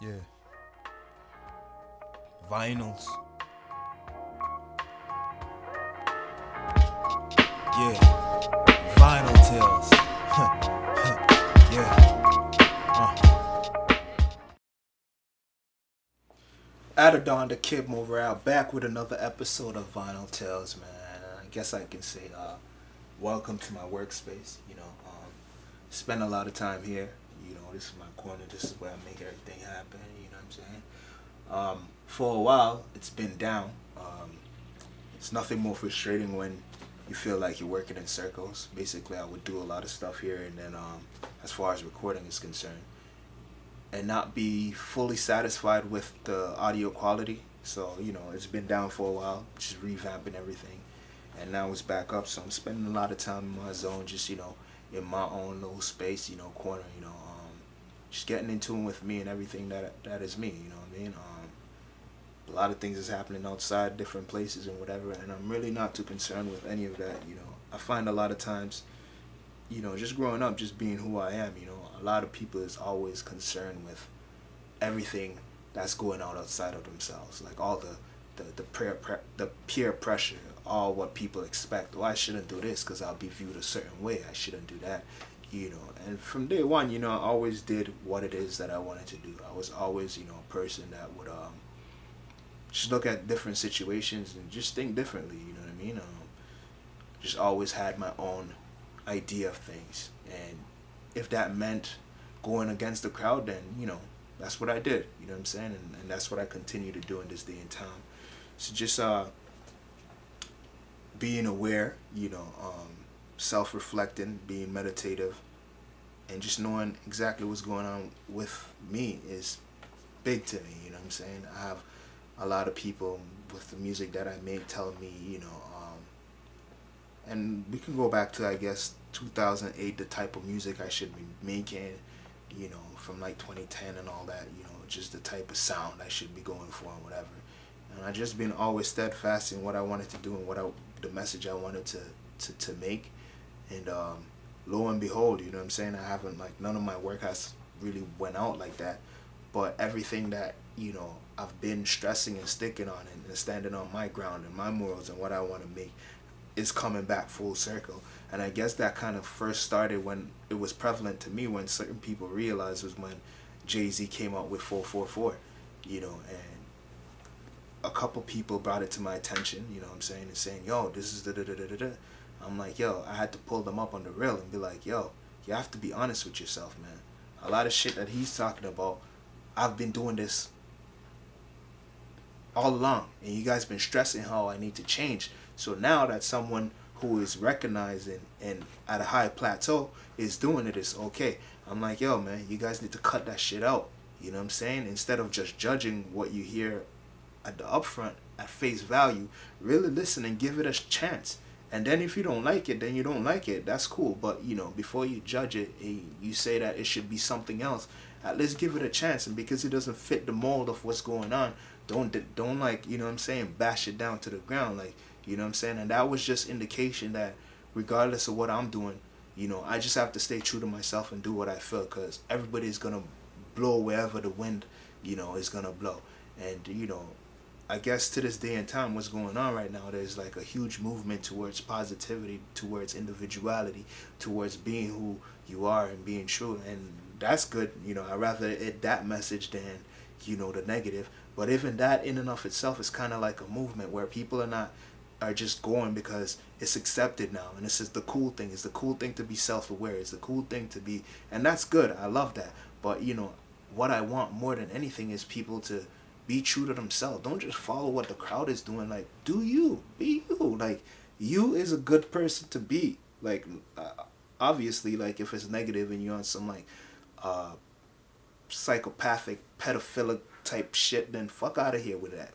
Yeah. Vinyls. Yeah. Vinyl tales. Yeah. Adedon the Kid Morale back with another episode of Vinyl Tales, man. I guess I can say welcome to my workspace. Spend a lot of time here. This is my corner. This is where I make everything happen. You know what I'm saying? For a while, it's been down. It's nothing more frustrating when you feel like you're working in circles. Basically, I would do a lot of stuff here, and then as far as recording is concerned, and not be fully satisfied with the audio quality. So, it's been down for a while, just revamping everything. And now it's back up. So I'm spending a lot of time in my zone, just, in my own little space, corner, just getting in tune with me and everything that is me, you know what I mean? A lot of things is happening outside, different places and whatever, and I'm really not too concerned with any of that, I find a lot of times, just growing up, just being who I am, a lot of people is always concerned with everything that's going on outside of themselves, like all the peer pressure, all what people expect. Oh, I shouldn't do this because I'll be viewed a certain way. I shouldn't do that, And from day one, I always did what it is that I wanted to do. I was always, a person that would just look at different situations and just think differently. You know what I mean? Just always had my own idea of things, and if that meant going against the crowd, then that's what I did. You know what I'm saying? And that's what I continue to do in this day and time. So just being aware, self-reflecting, being meditative, and just knowing exactly what's going on with me is big to me. You know what I'm saying? I have a lot of people with the music that I make telling me, and we can go back to, I guess, 2008, the type of music I should be making, from like 2010 and all that, just the type of sound I should be going for and whatever. And I just been always steadfast in what I wanted to do and the message I wanted to make. And lo and behold, you know what I'm saying? I haven't, like, none of my work has really went out like that. But everything that, I've been stressing and sticking on and standing on my ground and my morals and what I want to make is coming back full circle. And I guess that kind of first started when it was prevalent to me, when certain people realized, was when Jay-Z came out with 444, and a couple people brought it to my attention, you know what I'm saying, and saying, yo, this is da da da da da. I'm like, yo, I had to pull them up on the rail and be like, yo, you have to be honest with yourself, man. A lot of shit that he's talking about, I've been doing this all along, and you guys been stressing how I need to change. So now that someone who is recognizing and at a high plateau is doing it, it's okay. I'm like, yo, man, you guys need to cut that shit out. You know what I'm saying? Instead of just judging what you hear at the upfront at face value, really listen and give it a chance. And then if you don't like it, then you don't like it. That's cool. But before you judge it, you say that it should be something else. At least give it a chance. And because it doesn't fit the mold of what's going on, don't like, what I'm saying, bash it down to the ground, like, what I'm saying. And that was just indication that regardless of what I'm doing, I just have to stay true to myself and do what I feel, because everybody's gonna blow wherever the wind, is gonna blow. And I guess to this day and time, what's going on right now, there's like a huge movement towards positivity, towards individuality, towards being who you are and being true, and that's good. I rather that message than the negative. But even that in and of itself is kind of like a movement where people are just going because it's accepted now, and this is the cool thing. It's the cool thing to be self-aware. It's the cool thing to be, and that's good. I love that. But what I want more than anything is people to be true to themselves. Don't just follow what the crowd is doing. Like, do you, be you. Like, you is a good person to be. Like, obviously, like, if it's negative and you're on some like psychopathic pedophilic type shit, then fuck out of here with that.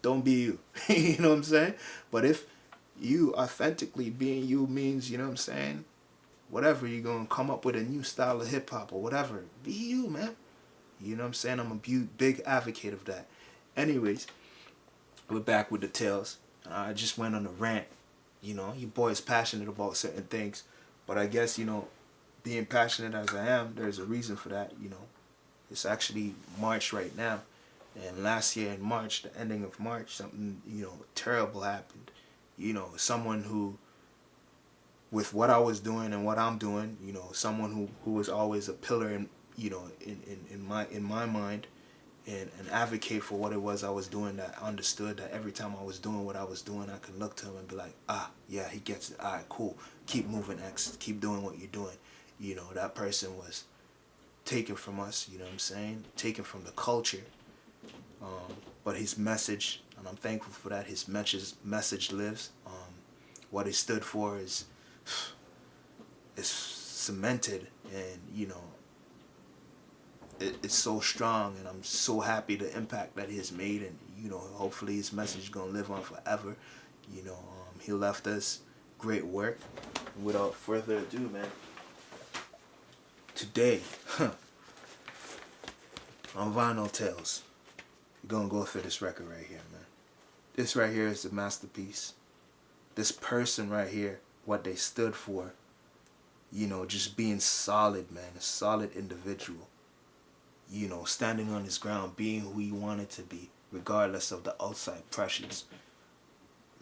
Don't be you. You know what I'm saying? But if you authentically being you means, you know what I'm saying, whatever, you're gonna come up with a new style of hip hop or whatever, be you, man. You know what I'm saying? I'm a big advocate of that. Anyways, we're back with the tales. I just went on a rant. Your boy is passionate about certain things, but I guess being passionate as I am, there's a reason for that. It's actually March right now. And last year in March, the ending of March, something, terrible happened. Someone who, with what I was doing and what I'm doing, someone who was always a pillar in, in my mind, and advocate for what it was I was doing, that understood that every time I was doing what I was doing, I could look to him and be like, yeah, he gets it. All right, cool. Keep moving, X. Keep doing what you're doing. That person was taken from us, you know what I'm saying? Taken from the culture. But his message, and I'm thankful for that, his message lives. What he stood for is cemented, and, it's so strong, and I'm so happy the impact that he has made, and hopefully his message is gonna live on forever. He left us great work. Without further ado, man, today on Vinyl Tales, we're gonna go through this record right here, man. This right here is a masterpiece. This person right here, what they stood for, just being solid, man, a solid individual. Standing on his ground, being who he wanted to be, regardless of the outside pressures,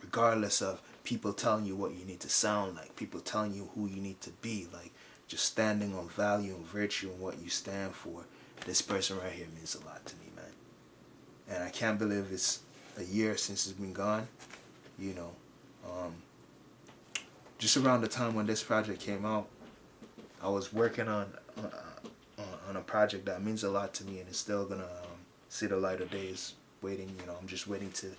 regardless of people telling you what you need to sound like, people telling you who you need to be, like, just standing on value and virtue and what you stand for. This person right here means a lot to me, man. And I can't believe it's a year since it's been gone. Just around the time when this project came out, I was working on a project that means a lot to me, and it's still gonna see the light of days. Waiting, I'm just waiting to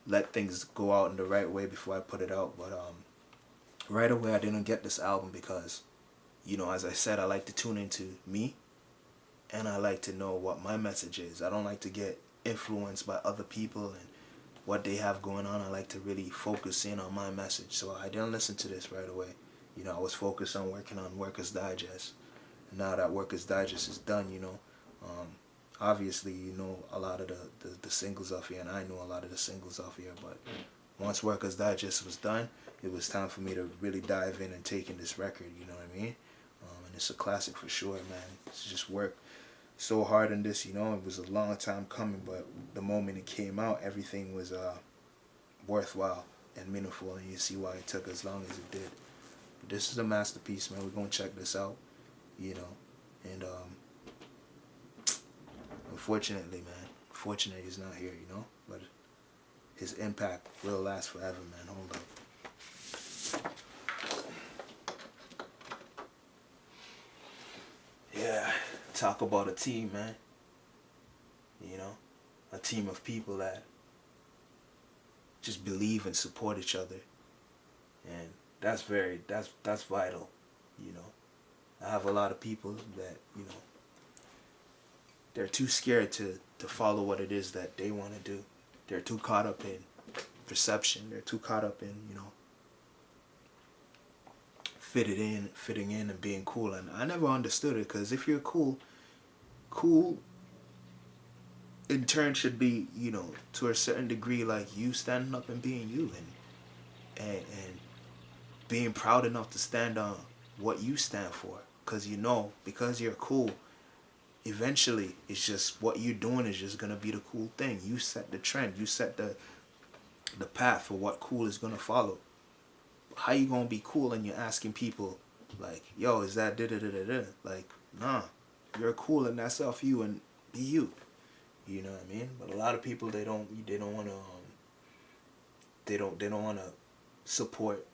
let things go out in the right way before I put it out. But right away I didn't get this album because, as I said, I like to tune into me, and I like to know what my message is. I don't like to get influenced by other people and what they have going on. I like to really focus in on my message. So I didn't listen to this right away. I was focused on working on Workers Digest. And now that Workers Digest is done, obviously a lot of the singles off here, and I know a lot of the singles off here. But once Workers Digest was done, it was time for me to really dive in and take in this record, you know what I mean? And it's a classic for sure, man. It's just worked so hard on this, it was a long time coming, but the moment it came out, everything was worthwhile and meaningful, and you see why it took as long as it did. But this is a masterpiece, man. We're gonna check this out, and unfortunately he's not here, but his impact will last forever, man. Hold up. Yeah, talk about a team, man. A team of people that just believe and support each other, and that's vital. I have a lot of people that they're too scared to follow what it is that they want to do. They're too caught up in perception. They're too caught up in fitting in and being cool. And I never understood it, because if you're cool in turn should be, to a certain degree, like you standing up and being you, and being proud enough to stand on what you stand for. Because because you're cool, eventually it's just what you're doing is just gonna be the cool thing. You set the trend. You set the path for what cool is gonna follow. How you gonna be cool and you're asking people like, yo, is that da-da-da-da-da? Like, nah, you're cool and that's off you, and be you. You know what I mean? But a lot of people, they don't want to support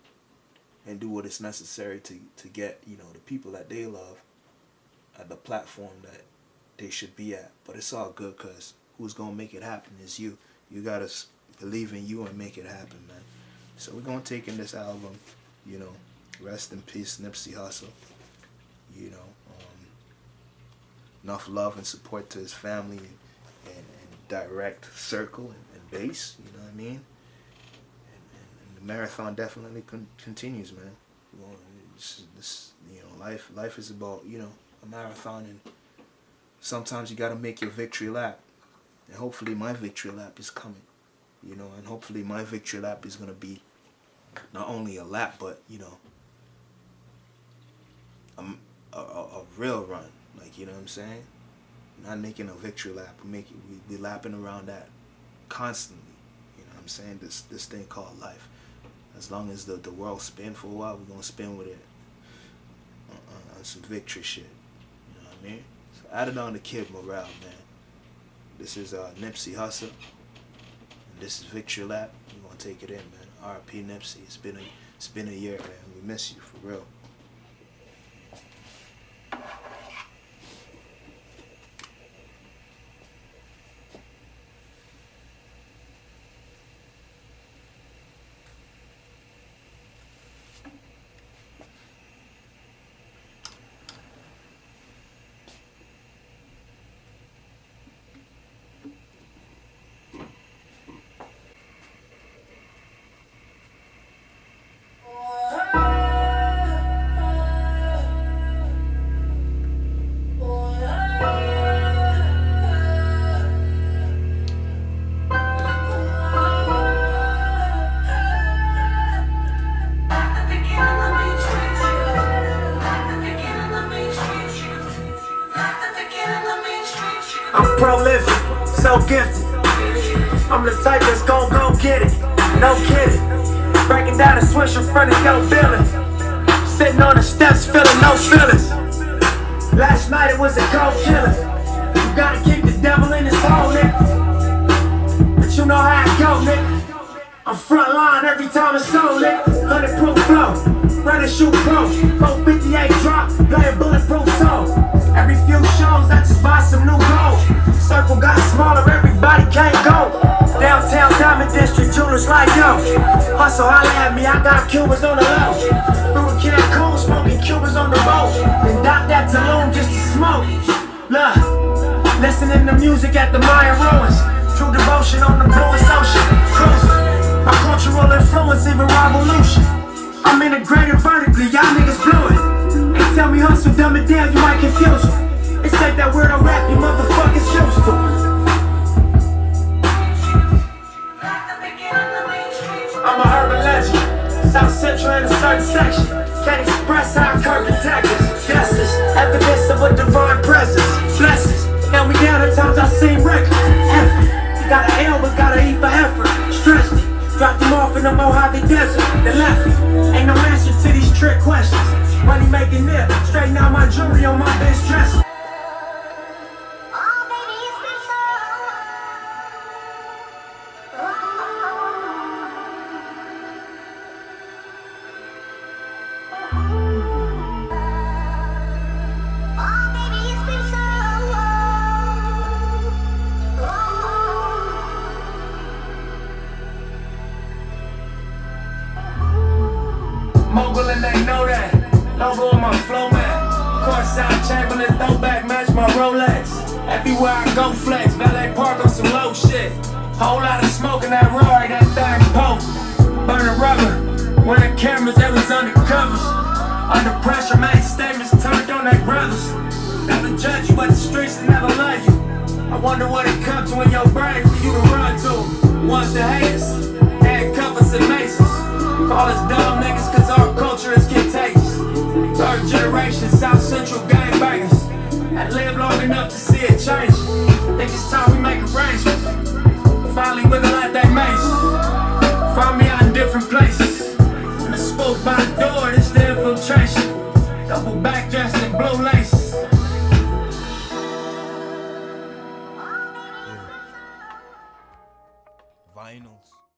and do what is necessary to get the people that they love at the platform that they should be at. But it's all good, because who's gonna make it happen is you. You gotta believe in you and make it happen, man. So we're gonna take in this album, rest in peace, Nipsey Hussle. Enough love and support to his family and direct circle and base, you know what I mean? And the marathon definitely continues, man. Life is about, a marathon, and sometimes you gotta make your victory lap. And hopefully my victory lap is coming, and hopefully my victory lap is gonna be not only a lap, but, a real run. Like, you know what I'm saying? not making a victory lap. We lapping around that constantly. You know what I'm saying? This thing called life. As long as the world spin for a while, we're gonna spin with it on some victory shit. You know what I mean? So adedon the Kid morale, man. This is Nipsey Hussle, and this is Victory Lap. We're gonna take it in, man. R.I.P. Nipsey. It's been a year, man. We miss you for real. I'm prolific, so gifted. I'm the type that's gon' go get it. No kidding. Breaking down the switch in front of your building. Sitting on the steps, feeling no feelings. Last night it was a cold killer. You gotta keep the devil in his hole, nigga. But you know how it go, nigga. I'm front line every time it's on, nigga. 100 proof flow, run and shoot pro. 458 drop, playing bulletproof soul. Every few shows I just buy some new gold. Circle got smaller, everybody can't go. Downtown Diamond District, jewelers like yo. Hustle, holla at me, I got Cubans on the low. Through the Cancun, smoking Cubans on the road. Then dock that Tulum just to smoke. Look, listening to music at the Mayan ruins. True devotion on the bluest ocean. Cruising, my cultural influence, even revolution. I'm integrated vertically, y'all niggas blew it. Ain't tell me hustle, dumb it down, you might confuse me. It's like that weirdo rap you motherfuckers used to. I'm a urban legend, South Central in a certain section. Can't express how I curb the tactics. Justice, evidence of a divine presence. Blessings, held me down at times I seem reckless. Effort, got an L but got an E for effort. Stretched it, dropped him off in the Mojave Desert. Then left it, ain't no answer to these trick questions. Money making nip, straighten out my jewelry on my bitch dresser. Mogul and they know that. Logo on my flow mat. Courtside Chamberlain throwback match my Rolex. Everywhere I go flex. Valet park on some low shit. Whole lot of smoke in that Rory, that thing poke. Burning rubber. When the cameras, they was undercovers. Under pressure, made statements turned on their brothers. Never judge you, but the streets will never love you. I wonder what it comes to in your brain for you to run to. Ones that hate us, handcuffers and maces. Call us dumb niggas cause our culture is contagious. Third generation South Central gangbangers. I lived long enough to see it change. Think it's time we make arrangements. Finally wiggle out that maze. Find me out in different places. And I spoke by the door, this the infiltration. Double back dressed in blue laces. Vinyls.